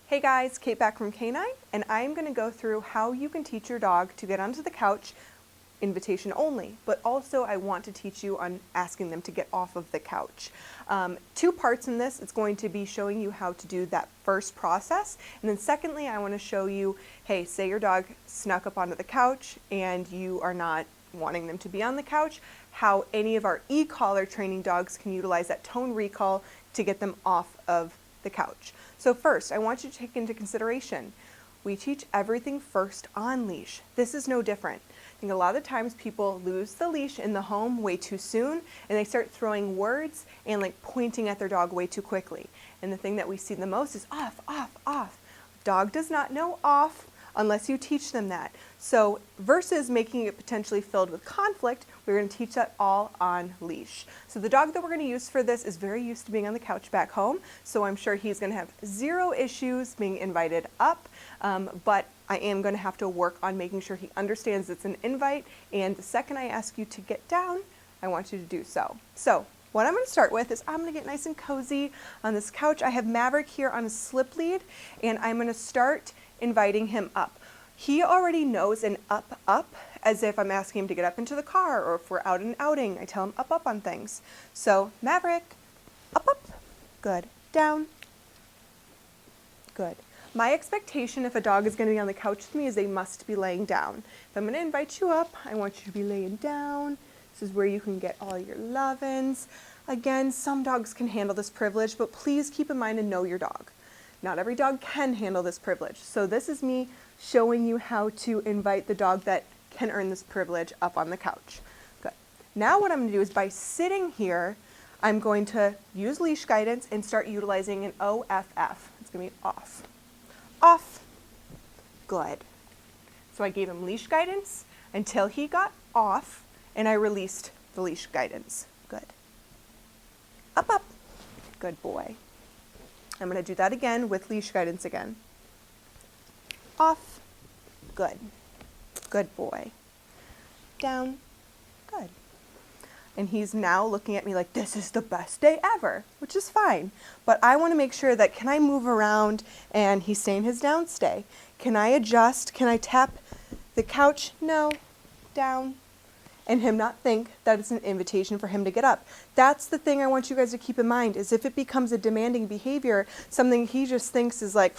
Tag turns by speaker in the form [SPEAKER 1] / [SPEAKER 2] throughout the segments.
[SPEAKER 1] Hey guys, Kate back from K9, and I'm going to go through how you can teach your dog to get onto the couch, invitation only, but also I want to teach you on asking them to get off of the couch. Two parts in this. It's going to be showing you how to do that first process, and then secondly I want to show you, hey, say your dog snuck up onto the couch and you are not wanting them to be on the couch, how any of our e-collar training dogs can utilize that tone recall to get them off of the couch. So first, I want you to take into consideration, we teach everything first on leash. This is no different. I think a lot of the times people lose the leash in the home way too soon and they start throwing words and like pointing at their dog way too quickly. And the thing that we see the most is off, off, off. Dog does not know off unless you teach them that. So versus making it potentially filled with conflict, we're going to teach that all on leash. So the dog that we're going to use for this is very used to being on the couch back home, so I'm sure he's going to have zero issues being invited up, but I am going to have to work on making sure he understands it's an invite, and the second I ask you to get down, I want you to do so. So what I'm going to start with is I'm going to get nice and cozy on this couch. I have Maverick here on a slip lead, and I'm going to start inviting him up. He already knows an up, up, as if I'm asking him to get up into the car, or if we're out and outing, I tell him up, up on things. So Maverick, up, up, good, down, good. My expectation if a dog is going to be on the couch with me is they must be laying down. If I'm going to invite you up, I want you to be laying down. This is where you can get all your love-ins. Again, some dogs can handle this privilege, but please keep in mind and know your dog. Not every dog can handle this privilege. So this is me showing you how to invite the dog that can earn this privilege up on the couch. Good. Now what I'm going to do is by sitting here, I'm going to use leash guidance and start utilizing an OFF. It's going to be off. Off. Good. So I gave him leash guidance until he got off, and I released the leash guidance. Good. Up, up. Good boy. I'm going to do that again with leash guidance again. Off. Good. Good boy. Down. Good. And he's now looking at me like, this is the best day ever, which is fine. But I want to make sure that, can I move around and he's staying his down stay? Can I adjust? Can I tap the couch? No. Down. And him not think that it's an invitation for him to get up. That's the thing I want you guys to keep in mind, is if it becomes a demanding behavior, something he just thinks is like,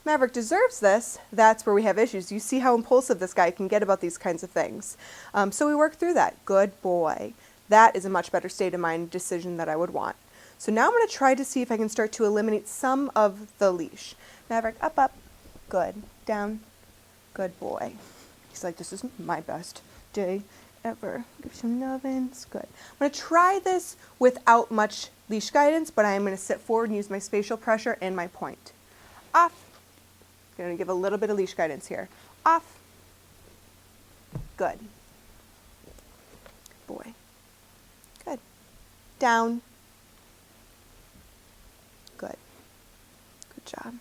[SPEAKER 1] Maverick deserves this, that's where we have issues. You see how impulsive this guy can get about these kinds of things. So we work through that. Good boy. That is a much better state of mind decision that I would want. So now I'm going to try to see if I can start to eliminate some of the leash. Maverick, up, up. Good. Down. Good boy. He's like, this is my best day ever. Give some nubbins. Good. I'm going to try this without much leash guidance, but I'm going to sit forward and use my spatial pressure and my point. Off. I'm going to give a little bit of leash guidance here. Off. Good. Good boy. Good. Down. Good. Good job.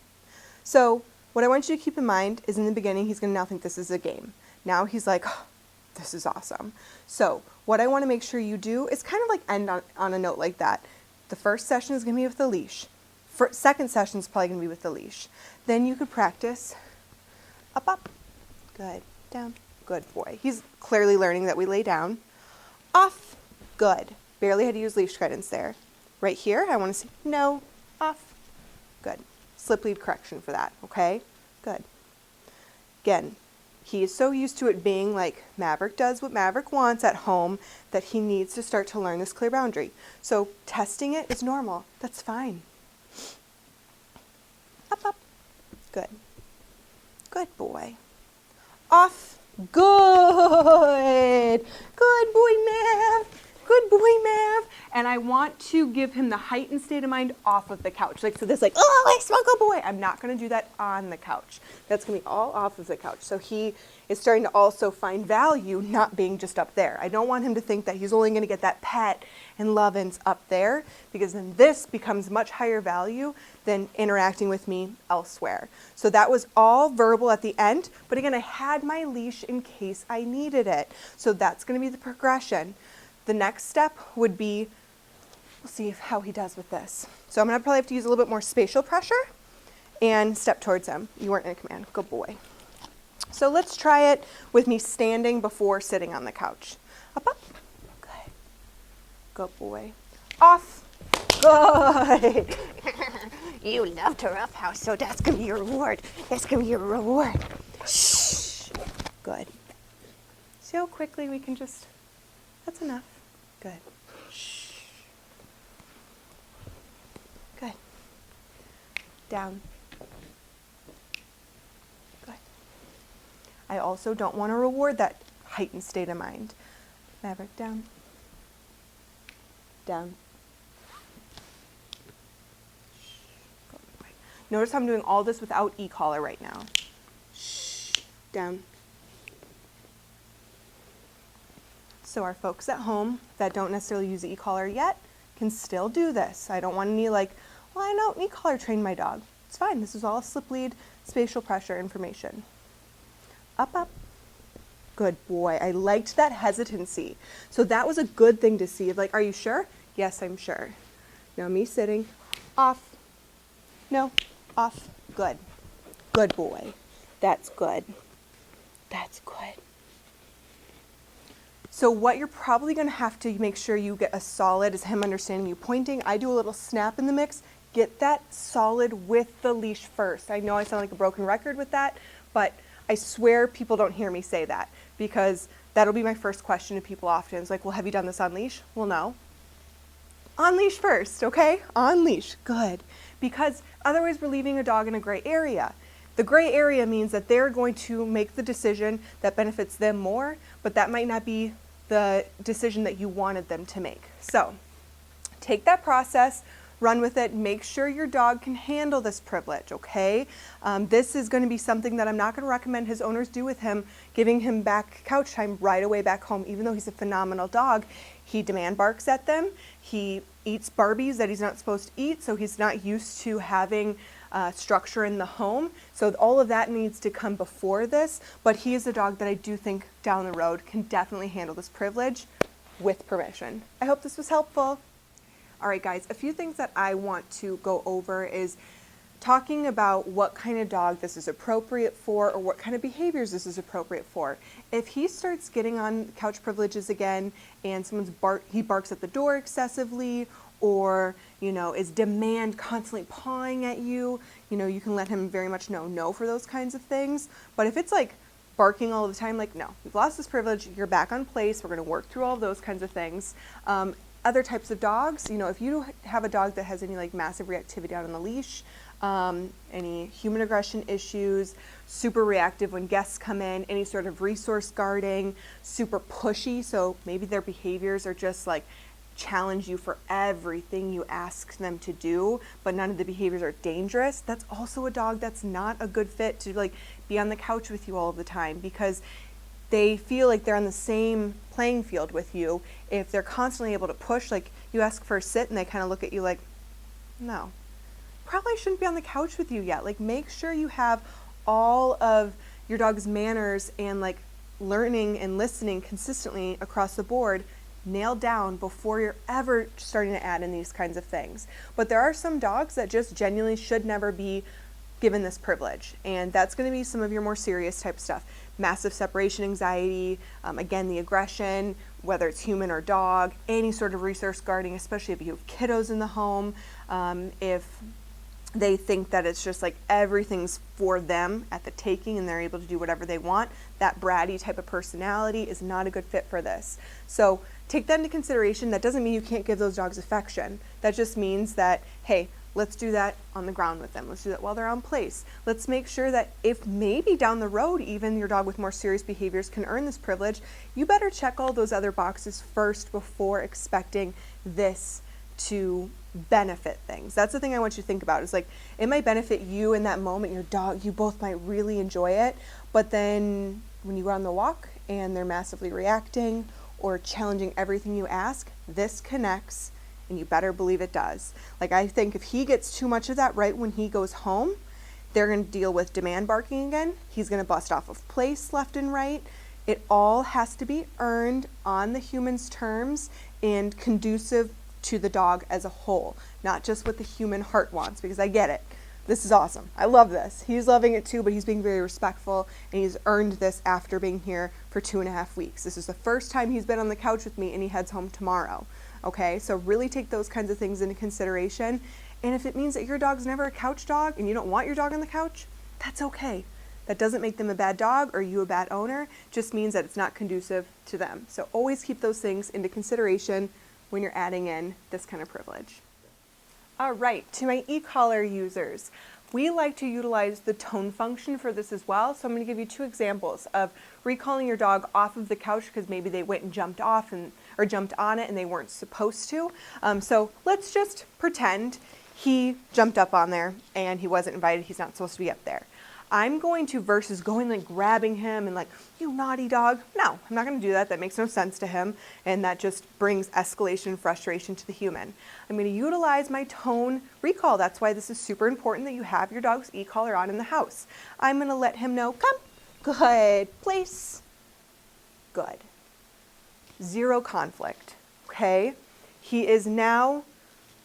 [SPEAKER 1] So what I want you to keep in mind is in the beginning, he's going to now think this is a game. Now he's like, oh, this is awesome. So what I want to make sure you do is kind of like end on a note like that. The first session is going to be with the leash. Second session is probably going to be with the leash. Then you could practice up, up. Good. Down. Good boy. He's clearly learning that we lay down. Off. Good. Barely had to use leash guidance there. Right here, I want to see no. Off. Good. Slip lead correction for that. Okay? Good. Again, he is so used to it being like Maverick does what Maverick wants at home that he needs to start to learn this clear boundary. So testing it is normal. That's fine. Up, up. Good. Good boy. Off. Good. Good boy, Mav. Good boy, Mav. And I want to give him the heightened state of mind off of the couch. Like, so this like, oh, I smell good boy. I'm not going to do that on the couch. That's going to be all off of the couch. So he is starting to also find value not being just up there. I don't want him to think that he's only going to get that pet and love-ins up there, because then this becomes much higher value than interacting with me elsewhere. So that was all verbal at the end, but again, I had my leash in case I needed it. So that's going to be the progression. The next step would be, we'll see how he does with this. So I'm going to probably have to use a little bit more spatial pressure and step towards him. You weren't in a command. Good boy. So let's try it with me standing before sitting on the couch. Up, up. Good. Good boy. Off. Good.
[SPEAKER 2] You love to roughhouse, so that's going to be your reward. That's going to be your reward.
[SPEAKER 1] Shh. Good. See how quickly we can just, that's enough. Good. Shh. Good. Down. Good. I also don't want to reward that heightened state of mind. Maverick, down. Down. Good boy. Notice how I'm doing all this without e-collar right now. Shh. Down. So our folks at home that don't necessarily use the e-collar yet can still do this. I don't want any well, I don't e-collar train my dog. It's fine. This is all slip lead, spatial pressure information. Up, up. Good boy. I liked that hesitancy. So that was a good thing to see. Like, are you sure? Yes, I'm sure. Now me sitting. Off. No. Off. Good. Good boy. That's good. That's good. So what you're probably going to have to make sure you get a solid is him understanding you pointing. I do a little snap in the mix. Get that solid with the leash first. I know I sound like a broken record with that, but I swear people don't hear me say that because that'll be my first question to people often. It's like, well, have you done this on leash? Well, no. On leash first, okay? On leash. Good. Because otherwise we're leaving a dog in a gray area. The gray area means that they're going to make the decision that benefits them more, but that might not be the decision that you wanted them to make. So take that process, run with it, make sure your dog can handle this privilege, okay? This is going to be something that I'm not going to recommend his owners do with him, giving him back couch time right away back home. Even though he's a phenomenal dog, he demand barks at them. He eats Barbies that he's not supposed to eat, so he's not used to having structure in the home. So all of that needs to come before this, but he is a dog that I do think down the road can definitely handle this privilege with permission. I hope this was helpful. All right, guys, a few things that I want to go over is talking about what kind of dog this is appropriate for or what kind of behaviors this is appropriate for. If he starts getting on couch privileges again and he barks at the door excessively or, is demand constantly pawing at you, you can let him very much know no for those kinds of things. But if it's like barking all the time, like, no, we've lost this privilege, you're back on place, we're going to work through all of those kinds of things. Other types of dogs, if you have a dog that has any massive reactivity out on the leash, any human aggression issues, super reactive when guests come in, any sort of resource guarding, super pushy, so maybe their behaviors are just challenge you for everything you ask them to do, but none of the behaviors are dangerous. That's also a dog that's not a good fit to be on the couch with you all of the time because they feel like they're on the same playing field with you. If they're constantly able to push, you ask for a sit and they kind of look at you like, no, probably shouldn't be on the couch with you yet. Make sure you have all of your dog's manners and learning and listening consistently across the board nailed down before you're ever starting to add in these kinds of things. But there are some dogs that just genuinely should never be given this privilege, and that's going to be some of your more serious type stuff. Massive separation anxiety, again, the aggression, whether it's human or dog, any sort of resource guarding, especially if you have kiddos in the home, if they think that it's just everything's for them at the taking and they're able to do whatever they want. That bratty type of personality is not a good fit for this. So take that into consideration. That doesn't mean you can't give those dogs affection. That just means that, hey, let's do that on the ground with them. Let's do that while they're on place. Let's make sure that if maybe down the road even your dog with more serious behaviors can earn this privilege, you better check all those other boxes first before expecting this to benefit things. That's the thing I want you to think about. Is it might benefit you in that moment, your dog, you both might really enjoy it, but then when you go on the walk and they're massively reacting or challenging everything you ask, this connects, and you better believe it does. I think if he gets too much of that right when he goes home, they're going to deal with demand barking again. He's going to bust off of place left and right. It all has to be earned on the human's terms and conducive to the dog as a whole, not just what the human heart wants, because I get it. This is awesome. I love this. He's loving it too, but he's being very respectful, and he's earned this after being here for 2.5 weeks. This is the first time he's been on the couch with me, and he heads home tomorrow. Okay, so really take those kinds of things into consideration. And if it means that your dog's never a couch dog and you don't want your dog on the couch, that's okay. That doesn't make them a bad dog or you a bad owner, just means that it's not conducive to them. So always keep those things into consideration when you're adding in this kind of privilege. All right, to my e-collar users, we like to utilize the tone function for this as well. So I'm going to give you 2 examples of recalling your dog off of the couch because maybe they went and jumped off or jumped on it and they weren't supposed to. So let's just pretend he jumped up on there and he wasn't invited. He's not supposed to be up there. I'm going to, versus going like grabbing him and like, you naughty dog. No, I'm not going to do that. That makes no sense to him. And that just brings escalation and frustration to the human. I'm going to utilize my tone recall. That's why this is super important that you have your dog's e-collar on in the house. I'm going to let him know, come, good, place, good. 0 conflict, okay? He is now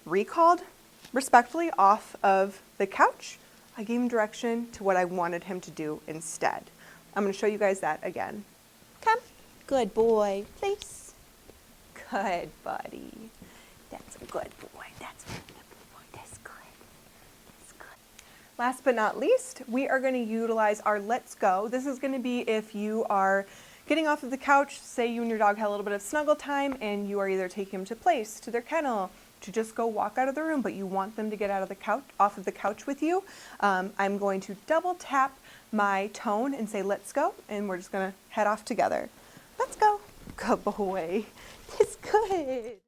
[SPEAKER 1] recalled respectfully off of the couch. I gave him direction to what I wanted him to do instead. I'm going to show you guys that again. Come. Good boy. Place. Good, buddy. That's a good boy. That's a good boy. That's good. That's good. Last but not least, we are going to utilize our let's go. This is going to be if you are getting off of the couch, say you and your dog had a little bit of snuggle time and you are either taking him to place, to their kennel, to just go walk out of the room, but you want them to get out of the couch, off of the couch with you. I'm going to double tap my tone and say, let's go. And we're just gonna head off together. Let's go. Good boy. It's good.